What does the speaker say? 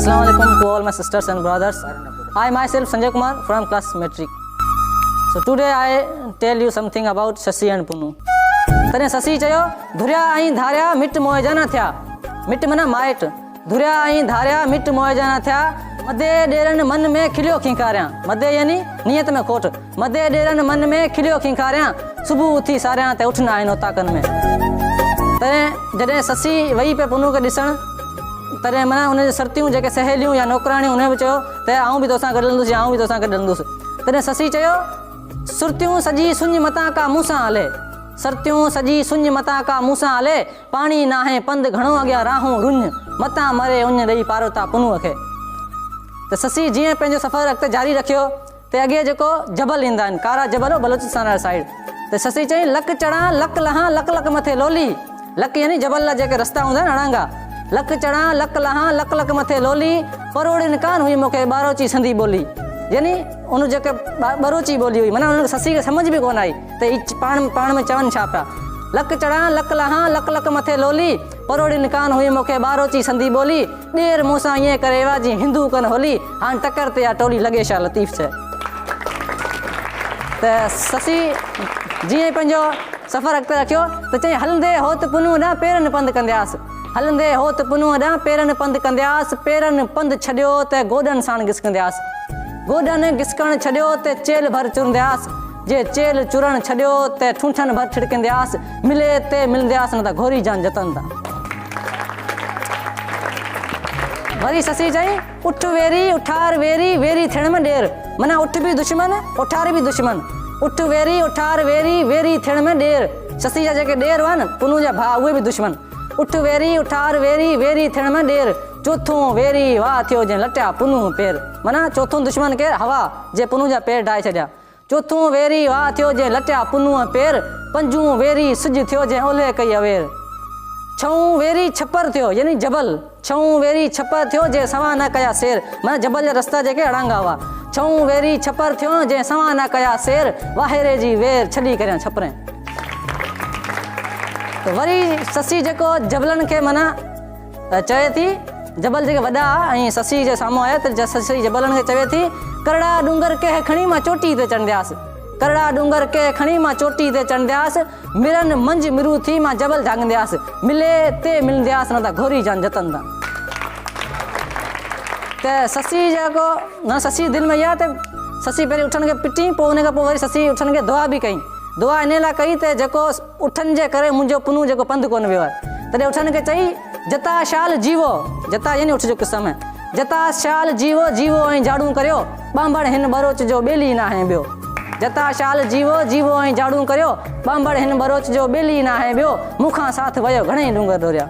Assalamu alaikum to all my sisters and brothers. I myself Sanjay Kumar from class metric. So today I tell you something about Sasi and Punu. तने ससी चयो धुरिया आई धारिया मिट मोयजा न थिया. मिट मना might. धुरिया आई धारिया मिट मोयजा न थिया. मदे डेरन मन में खिलियो खिंकारिया. मदे यानी नियत में खोट. मदे डेरन मन में खिलियो खिंकारिया. सुबह उठी सारिया ते उठना आइनो ताकन में. तने जॾहिं ससी वही पे पुनू के ॾिसण तॾहिं माना उन सरतियूं जेके सहेलियूं या नौकराणियूं उन बि चयो त आऊं बि तोसां गॾु हलंदुसि या आऊं बि तोसां गॾु हलंदुसि. तॾहिं ससी चयो सुरतियूं सॼी सुञ मतां का मूंसां हले. सरतियूं सॼी सुञ मतां का मूंसां हले. पाणी नाहे पंधु घणो अॻियां राहूं रुञ मतां मरे उञ ॾेई पारोता पुनूअ खे. त ससी जीअं पंहिंजो सफ़र अॻिते जारी रखियो त अॻे जेको जबल ईंदा आहिनि कारा जबल बलोचिस्तान वारी साइड त ससी चई लक चढ़ा लक लहां लक लक मथे लोली. लक यानी जबल जा जेके रस्ता हूंदा आहिनि अड़ांगा. लक चढ़ा लक लहां लक लक मथे लोली. परोड़िन कान हुई मूंखे ॿारोची संधी ॿोली. यानी उन जेके ॿरोची ॿोली हुई माना उन ससी खे सम्झ बि कोन आई त पाण में चवनि छा पिया. लक चढ़ा लक लहां लक लक मथे लोली. परोड़िन कान हुई मूंखे ॿारोची संधी ॿोली. ॾेर मूंसां ईअं करे वाजी हिंदू कन होली. हाणे टकर ते या टोली लॻे छा लतीफ़ चए. त ससी जीअं पंहिंजो सफ़र अॻिते रखियो त चई हलंदे हो त पुनू ॾांहुं पेरनि पंधु कंदियासीं. हलंदे हो त पुनू ॾांहुं पेरनि पंधु कंदियासीं. पेरनि पंधु छॾियो त गोॾनि साण घिसकंदियासीं. गोॾनि घिसकणु छॾियो त चेल भर चुरंदियासीं. जे चेल चुरण छॾियो त ठूठनि भर छिड़कंदियासीं. मिले ते मिलंदियासीं न त घोरी जान जतन था. वरी ससी चई उठ वेरी उठार वेरी वेरी थियण में ॾेर. माना उठ बि दुश्मन उठार बि दुश्मन. उठ वेरी उठार वेरी वेरी थियण में ॾेर. ससी जा जेके ॾेर हुआ न पुनू जा भाउ उहे बि दुश्मन. उठ वेरी उठार वेरी वेरी थियण में ॾेर. चोथों वेरी वाह थियो जंहिं लटिया पुनू पेर. माना चोथों दुश्मन खे हवा जे पुनू जा पेर ढाए छॾिया. चोथों वेरी वाह थियो जंहिं लटिया पुनूअ पेर. पंजूं वेरी सिज थियो जंहिं ओलहे कई अवेर. छऊं वेरी छपर थियो यानी जबल. छऊं वेरी छपर थियो जंहिं सवा न कया शेर. माना जबल जा रस्ता जेके अड़ांगा हुआ. छऊं वेरी छपर थियो जंहिं सवा न कया शेर. वाहिरे जी वेर छॾी करे छपरे. त वरी ससी जेको जबलनि खे माना चवे थी जबल जेके वॾा ऐं ससी जे साम्हूं आया त ससी जबलनि खे चवे थी करड़ा डूंगर के खणी मां चोटी ते चढ़ंदियासीं. करड़ा डूंगर के खणी मां चोटी ते चढ़ंदियासीं. मिरन मंझि मिरू थी मां जबल जाॻंदियासीं. मिले ते मिलंदियासीं न त घोरी जान जतन था. त ससी जेको न ससी दिलि में इहा त ससी पहिरीं उठनि खे पिटी पोइ उन खां पोइ वरी ससी उठनि खे दुआ बि कई. दुआ इन लाइ कई त जेको उठनि जे करे मुंहिंजो पुनू जेको पंधु कोन वियो आहे. तॾहिं उठनि खे चई जता शाल जीवो. जता यानी उठ जो क़िस्म आहे. जता शाल जीवो जीवो ऐं झाड़ू करियो. ॿांभण हिन बरोच जो ॿेली न आहे ॿियो. जता शाल जीवो जीवो ऐं झाड़ू करियो. ॿांभण हिन बरोच जो ॿेली न आहे ॿियो. मूंखां साथ वियो घणेई डूंगर डोरिया.